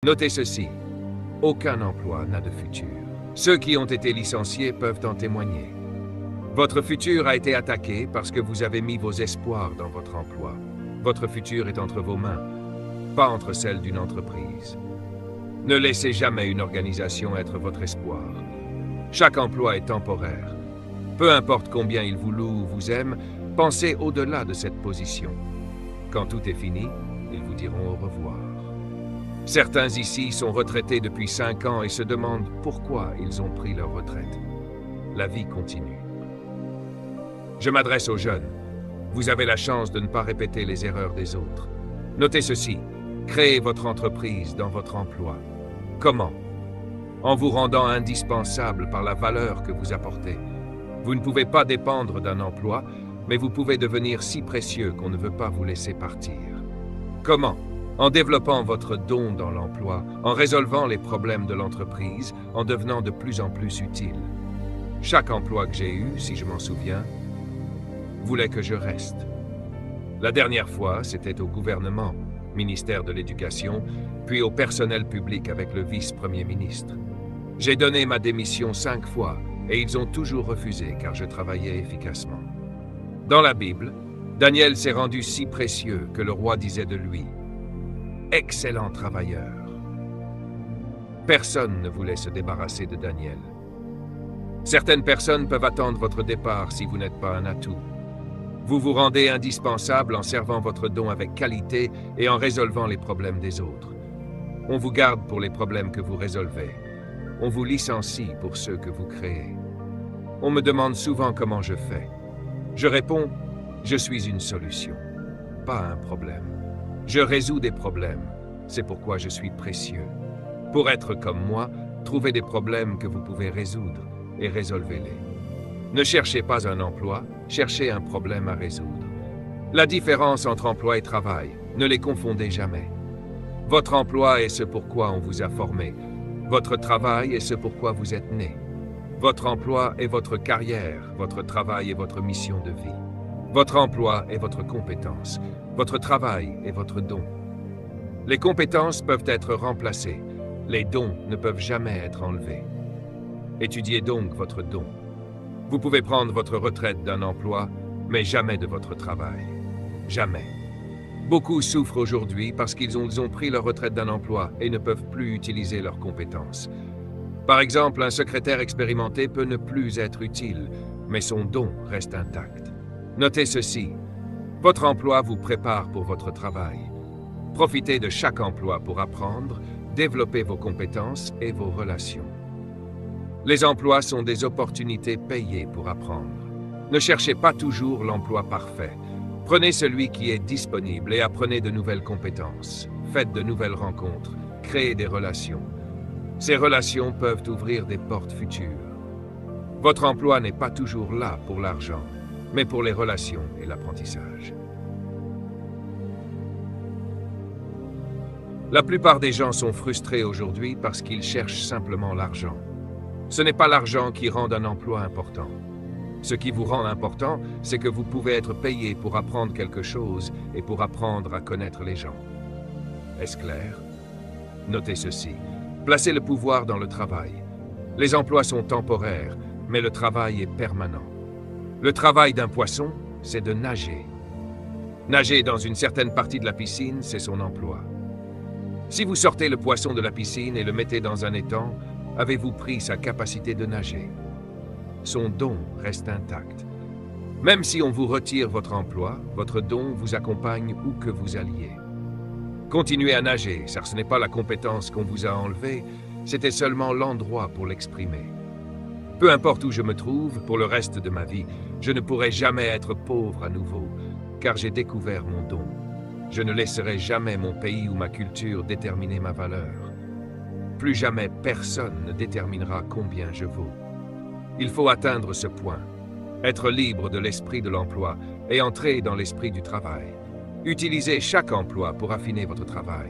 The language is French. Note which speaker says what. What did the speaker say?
Speaker 1: Notez ceci, aucun emploi n'a de futur. Ceux qui ont été licenciés peuvent en témoigner. Votre futur a été attaqué parce que vous avez mis vos espoirs dans votre emploi. Votre futur est entre vos mains, pas entre celles d'une entreprise. Ne laissez jamais une organisation être votre espoir. Chaque emploi est temporaire. Peu importe combien ils vous louent ou vous aiment, pensez au-delà de cette position. Quand tout est fini, ils vous diront au revoir. Certains ici sont retraités depuis 5 ans et se demandent pourquoi ils ont pris leur retraite. La vie continue. Je m'adresse aux jeunes. Vous avez la chance de ne pas répéter les erreurs des autres. Notez ceci, créez votre entreprise dans votre emploi. Comment? En vous rendant indispensable par la valeur que vous apportez. Vous ne pouvez pas dépendre d'un emploi, mais vous pouvez devenir si précieux qu'on ne veut pas vous laisser partir. Comment? En développant votre don dans l'emploi, en résolvant les problèmes de l'entreprise, en devenant de plus en plus utile. Chaque emploi que j'ai eu, si je m'en souviens, voulait que je reste. La dernière fois, c'était au gouvernement, ministère de l'Éducation, puis au personnel public avec le vice-premier ministre. J'ai donné ma démission 5 fois et ils ont toujours refusé car je travaillais efficacement. Dans la Bible, Daniel s'est rendu si précieux que le roi disait de lui « Excellent travailleur ». Personne ne voulait se débarrasser de Daniel. Certaines personnes peuvent attendre votre départ si vous n'êtes pas un atout. Vous vous rendez indispensable en servant votre don avec qualité et en résolvant les problèmes des autres. On vous garde pour les problèmes que vous résolvez. On vous licencie pour ceux que vous créez. On me demande souvent comment je fais. Je réponds, je suis une solution, pas un problème. Je résous des problèmes, c'est pourquoi je suis précieux. Pour être comme moi, trouvez des problèmes que vous pouvez résoudre et résolvez-les. Ne cherchez pas un emploi, cherchez un problème à résoudre. La différence entre emploi et travail, ne les confondez jamais. Votre emploi est ce pourquoi on vous a formé. Votre travail est ce pourquoi vous êtes né. Votre emploi est votre carrière, votre travail est votre mission de vie. Votre emploi est votre compétence, votre travail est votre don. Les compétences peuvent être remplacées, les dons ne peuvent jamais être enlevés. Étudiez donc votre don. Vous pouvez prendre votre retraite d'un emploi, mais jamais de votre travail. Jamais. Beaucoup souffrent aujourd'hui parce qu'ils ont pris leur retraite d'un emploi et ne peuvent plus utiliser leurs compétences. Par exemple, un secrétaire expérimenté peut ne plus être utile, mais son don reste intact. Notez ceci, votre emploi vous prépare pour votre travail. Profitez de chaque emploi pour apprendre, développer vos compétences et vos relations. Les emplois sont des opportunités payées pour apprendre. Ne cherchez pas toujours l'emploi parfait. Prenez celui qui est disponible et apprenez de nouvelles compétences. Faites de nouvelles rencontres, créez des relations. Ces relations peuvent ouvrir des portes futures. Votre emploi n'est pas toujours là pour l'argent, mais pour les relations et l'apprentissage. La plupart des gens sont frustrés aujourd'hui parce qu'ils cherchent simplement l'argent. Ce n'est pas l'argent qui rend un emploi important. Ce qui vous rend important, c'est que vous pouvez être payé pour apprendre quelque chose et pour apprendre à connaître les gens. Est-ce clair? Notez ceci. Placez le pouvoir dans le travail. Les emplois sont temporaires, mais le travail est permanent. Le travail d'un poisson, c'est de nager. Nager dans une certaine partie de la piscine, c'est son emploi. Si vous sortez le poisson de la piscine et le mettez dans un étang, avez-vous pris sa capacité de nager? Son don reste intact. Même si on vous retire votre emploi, votre don vous accompagne où que vous alliez. Continuez à nager, car ce n'est pas la compétence qu'on vous a enlevée, c'était seulement l'endroit pour l'exprimer. Peu importe où je me trouve, pour le reste de ma vie, je ne pourrai jamais être pauvre à nouveau, car j'ai découvert mon don. Je ne laisserai jamais mon pays ou ma culture déterminer ma valeur. Plus jamais personne ne déterminera combien je vaux. Il faut atteindre ce point, être libre de l'esprit de l'emploi et entrer dans l'esprit du travail. Utilisez chaque emploi pour affiner votre travail.